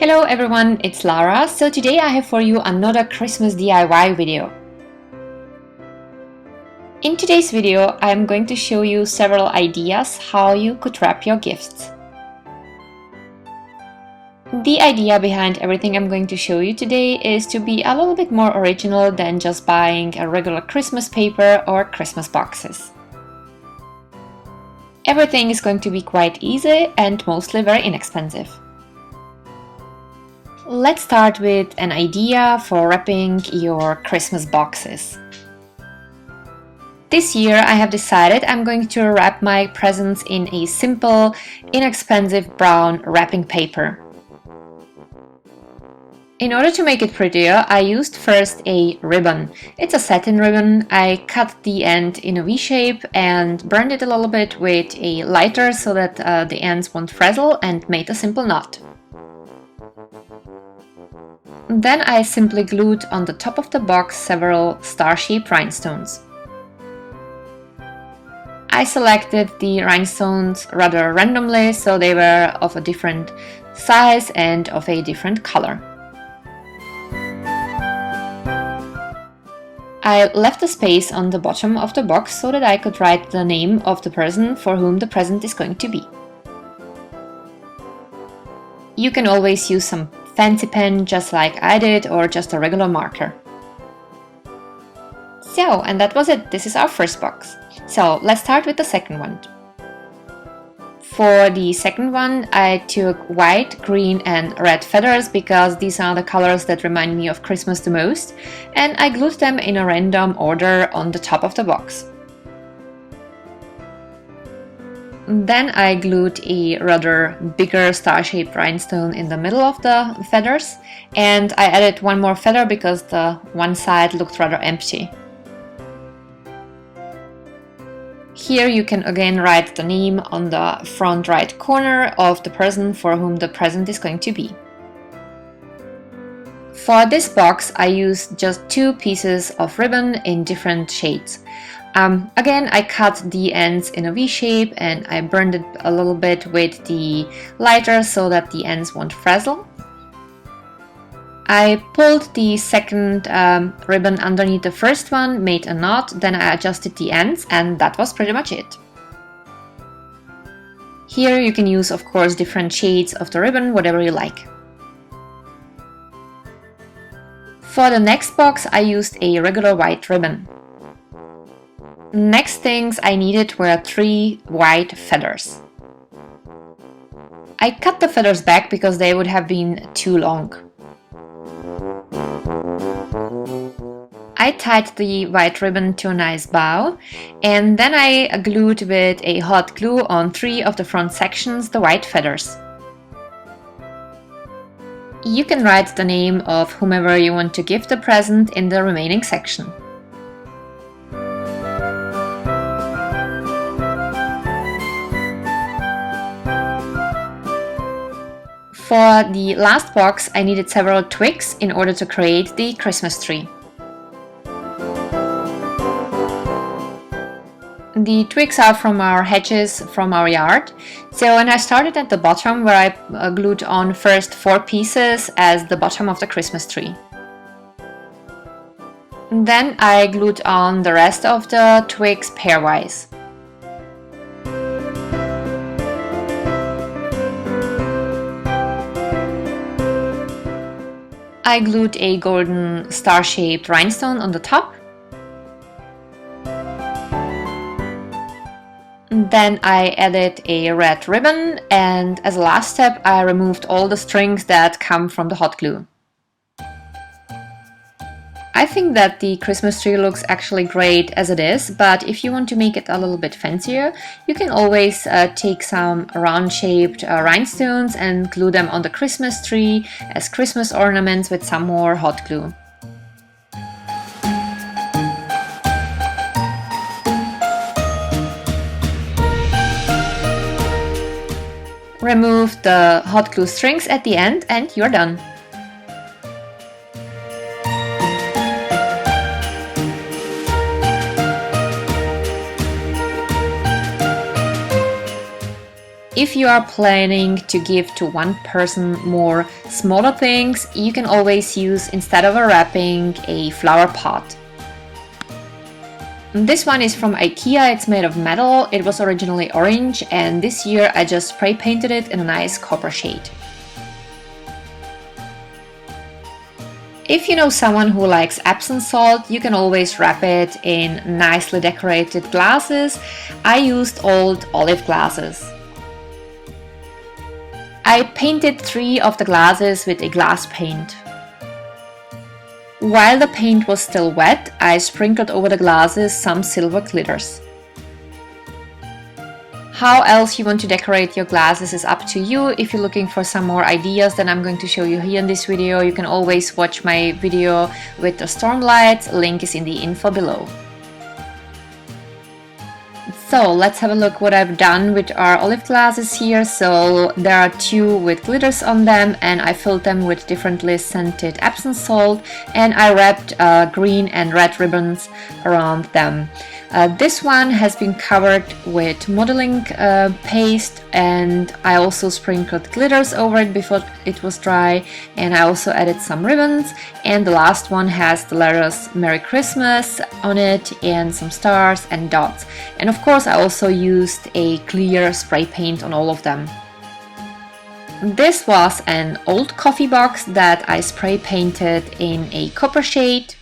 Hello everyone, it's Lara. So today I have for you another Christmas DIY video. In today's video, I'm going to show you several ideas how you could wrap your gifts. The idea behind everything I'm going to show you today is to be a little bit more original than just buying a regular Christmas paper or Christmas boxes. Everything is going to be quite easy and mostly very inexpensive. Let's start with an idea for wrapping your Christmas boxes. This year I have decided I'm going to wrap my presents in a simple, inexpensive brown wrapping paper. In order to make it prettier, I used first a ribbon. It's a satin ribbon. I cut the end in a V shape and burned it a little bit with a lighter so that the ends won't frazzle, and made a simple knot. Then I simply glued on the top of the box several star-shaped rhinestones. I selected the rhinestones rather randomly, so they were of a different size and of a different color. I left a space on the bottom of the box so that I could write the name of the person for whom the present is going to be. You can always use some fancy pen just like I did, or just a regular marker. So, and that was it. This is our first box. So let's start with the second one. For the second one, I took white, green and red feathers because these are the colors that remind me of Christmas the most, and I glued them in a random order on the top of the box. Then I glued a rather bigger star-shaped rhinestone in the middle of the feathers, and I added one more feather because the one side looked rather empty. Here you can again write the name on the front right corner of the person for whom the present is going to be. For this box I used just two pieces of ribbon in different shades. Again, I cut the ends in a V shape and I burned it a little bit with the lighter so that the ends won't frazzle. I pulled the second ribbon underneath the first one, made a knot, then I adjusted the ends, and that was pretty much it. Here you can use, of course, different shades of the ribbon, whatever you like. For the next box I used a regular white ribbon. Next things I needed were 3 white feathers. I cut the feathers back because they would have been too long. I tied the white ribbon to a nice bow, and then I glued with a hot glue on 3 of the front sections the white feathers. You can write the name of whomever you want to give the present in the remaining section. For the last box I needed several twigs in order to create the Christmas tree. The twigs are from our hedges from our yard. So when I started at the bottom where I glued on first 4 pieces as the bottom of the Christmas tree. Then I glued on the rest of the twigs pairwise. I glued a golden star-shaped rhinestone on the top. Then I added a red ribbon, and as a last step I removed all the strings that come from the hot glue. I think that the Christmas tree looks actually great as it is, but if you want to make it a little bit fancier, you can always take some round-shaped rhinestones and glue them on the Christmas tree as Christmas ornaments with some more hot glue. Remove the hot glue strings at the end and you're done. If you are planning to give to one person more smaller things, you can always use, instead of a wrapping, a flower pot. This one is from IKEA, it's made of metal, it was originally orange, and this year I just spray painted it in a nice copper shade. If you know someone who likes Epsom salt, you can always wrap it in nicely decorated glasses. I used old olive glasses. I painted 3 of the glasses with a glass paint. While the paint was still wet, I sprinkled over the glasses some silver glitters. How else you want to decorate your glasses is up to you. If you're looking for some more ideas that I'm going to show you here in this video, you can always watch my video with the storm lights. Link is in the info below. So let's have a look what I've done with our olive glasses here. So there are 2 with glitters on them, and I filled them with differently scented Epsom salt, and I wrapped green and red ribbons around them. This one has been covered with modeling paste, and I also sprinkled glitters over it before it was dry, and I also added some ribbons. And the last one has the letters Merry Christmas on it and some stars and dots. And of course I also used a clear spray paint on all of them. This was an old coffee box that I spray painted in a copper shade.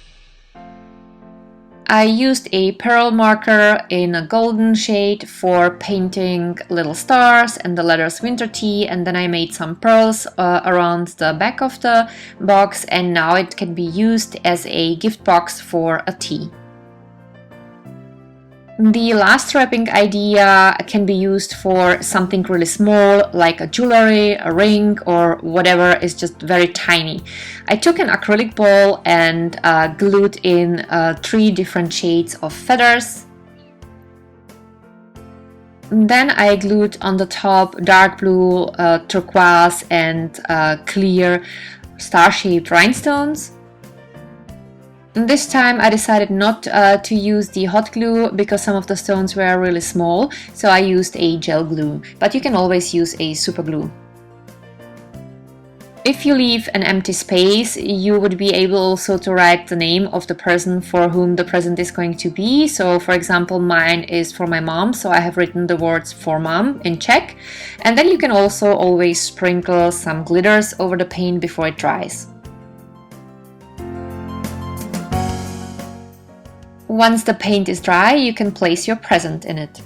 I used a pearl marker in a golden shade for painting little stars and the letters winter tea, and then I made some pearls around the back of the box, and now it can be used as a gift box for a tea. The last wrapping idea can be used for something really small, like a jewelry, a ring, or whatever is just very tiny. I took an acrylic ball and glued in 3 different shades of feathers. Then I glued on the top dark blue, turquoise, and clear star-shaped rhinestones. This time I decided not to use the hot glue because some of the stones were really small, so I used a gel glue, but you can always use a super glue. If you leave an empty space, you would be able also to write the name of the person for whom the present is going to be. So for example, mine is for my mom, so I have written the words "for mom" in Czech. And then you can also always sprinkle some glitters over the paint before it dries. Once the paint is dry, you can place your present in it.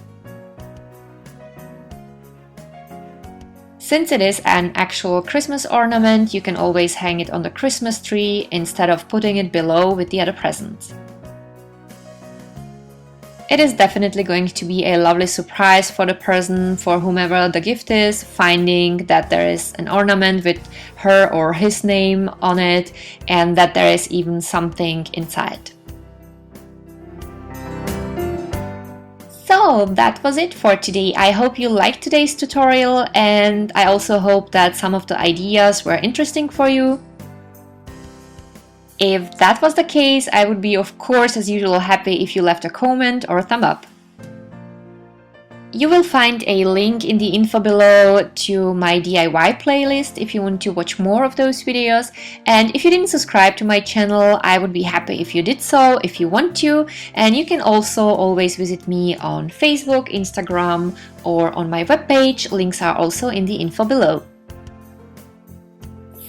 Since it is an actual Christmas ornament, you can always hang it on the Christmas tree instead of putting it below with the other presents. It is definitely going to be a lovely surprise for the person, for whomever the gift is, finding that there is an ornament with her or his name on it, and that there is even something inside. So that was it for today. I hope you liked today's tutorial, and I also hope that some of the ideas were interesting for you. If that was the case, I would be, of course, as usual, happy if you left a comment or a thumb up. You will find a link in the info below to my DIY playlist if you want to watch more of those videos. And if you didn't subscribe to my channel, I would be happy if you did so, if you want to. And you can also always visit me on Facebook, Instagram, or on my webpage. Links are also in the info below.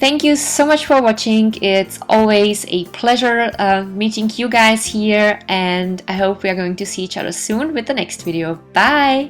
Thank you so much for watching. It's always a pleasure meeting you guys here, and I hope we are going to see each other soon with the next video. Bye!